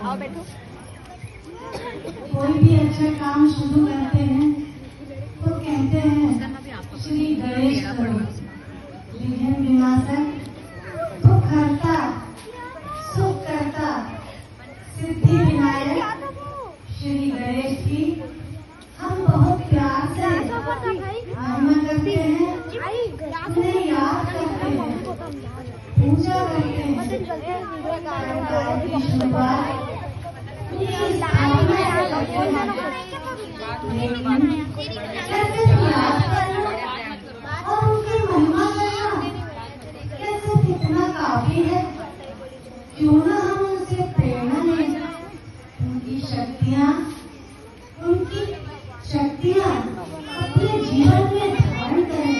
आओ बैठो। कोई भी अच्छा काम शुरू करते हैं तो कहते हैं श्री गणेश करो, विघ्न विनाशक, दुख हरता, सुख करता, सिद्धि विनायक श्री गणेश की हम बहुत प्यार से महिमा करते हैं, उन्हें याद करते हैं, पूजा करते हैं। की शुरुआत और उनकी महिमा करना कैसे कितना काफी है। क्यों ना हम उनसे प्रेरणा लें, उनकी शक्तियाँ अपने जीवन में धारण करें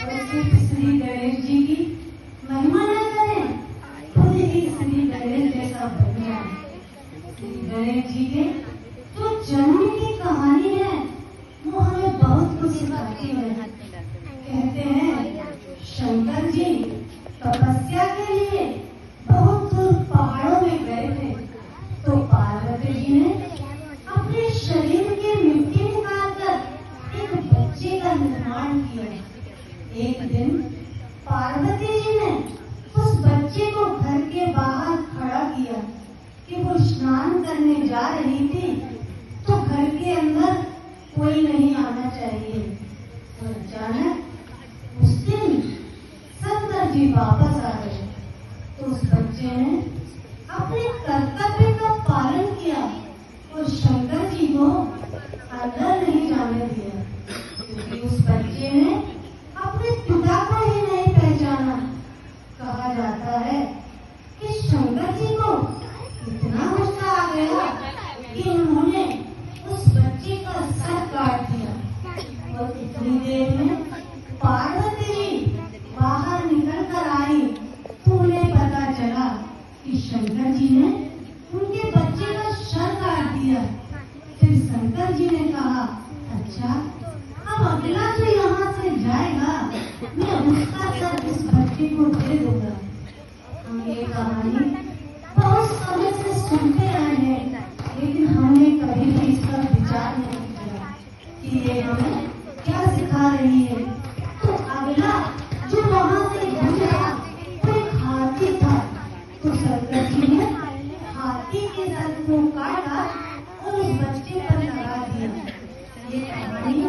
और सिर्फ श्री गणेश जी की महिमा न करें, खुद ही श्री गणेश जैसा बन जाए। श्री गणेश जी के जो जन्म की कहानी है वो हमें बहुत कुछ सिखाती है। कहते हैं शंकर जी तपस्या के लिए बहुत दूर पहाड़ों में गए थे, तो पार्वती जी ने अपने शरीर की मिट्टी निकालकर एक बच्चे का निर्माण किया। एक दिन पार्वती जी ने उस बच्चे को घर के बाहर खड़ा किया कि वो स्नान करने जा रही थी, तो घर के अंदर कोई नहीं आना चाहिए। और अचानक उस दिन शंकर जी वापस आ गए, तो उस बच्चे ने अपने कर्तव्य का पालन किया और शंकर जी को अंदर नहीं जाने दिया, क्योंकि उस बच्चे ने अपने पिता को ही नहीं पहचाना। कहा जाता है कि शंकर जी को इतना गुस्सा आ गया कि उन्होंने उस बच्चे का सर काट दिया। और इतनी देर में पार्वती जी बाहर निकल कर आई तो उन्हें पता चला कि शंकर जी ने उनके बच्चे का सर काट दिया। फिर शंकर जी ने कहा, अच्छा अब अगला जो यहाँ से जाएगा मैं उसका सर इस बच्चे को दे दूंगा। हम ये कहानी बहुत समय से सुनते आए हैं, लेकिन हमने कभी भी इस पर विचार नहीं किया कि ये हमें क्या सिखा रही है। तो अगला जो वहाँ से गुजरा वो एक हाथी था, तो शंकर जी ने हाथी के सर को काटा और उस बच्चे पर लगा दिया। ये कहानी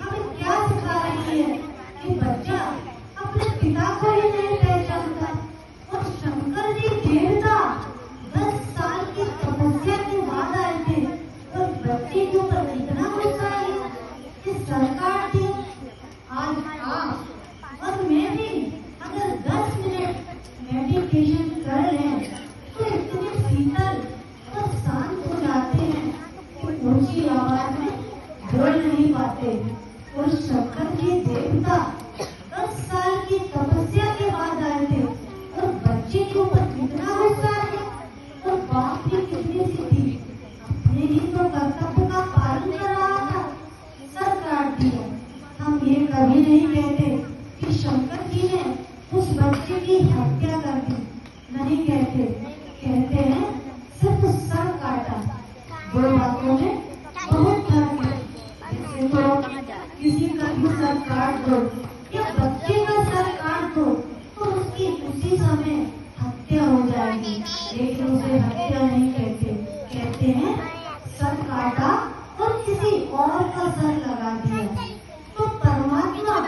हमें क्या सिखा रही है कि बच्चा अपने पिता को ही नहीं पहचानता। और शंकर जी देवता 10 साल की तपस्या के बाद आए थे और बच्चे के ऊपर इतना गुस्सा आया कि सर काट दिया। आज आप और मैं भी अगर 10 मिनट मेडिटेशन कर लें तो इतने शीतल और शांत हो जाते हैं कि ऊंची आवाज में बोल नहीं पाते। और शंकर जी देवता 10 साल की तपस्या के बाद आए थे और बच्चे के ऊपर कितना गुस्सा है। और बात भी कितनी सी थी, अपने ही तो कर्तव्य का पालन कर रहा था, सर काट दिया। हम ये कभी नहीं कहते कि शंकर जी ने उस बच्चे की हत्या कर दी, नहीं कहते। कहते हैं सिर्फ सर काटा। दो बातों में बहुत फर्क है। जैसे तो किसी का भी सर काट दो या बच्चे का सर काट दो तो उसकी उसी समय हत्या हो जाएगी, लेकिन उसे हत्या नहीं कहते। कहते हैं सर काटा और किसी और का सर लगा दिया। तो परमात्मा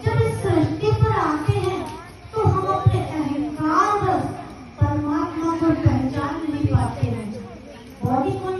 जब इस सृष्टि पर आते हैं तो हम अपने अहंकार परमात्मा को पहचान नहीं पाते हैं। बॉडी को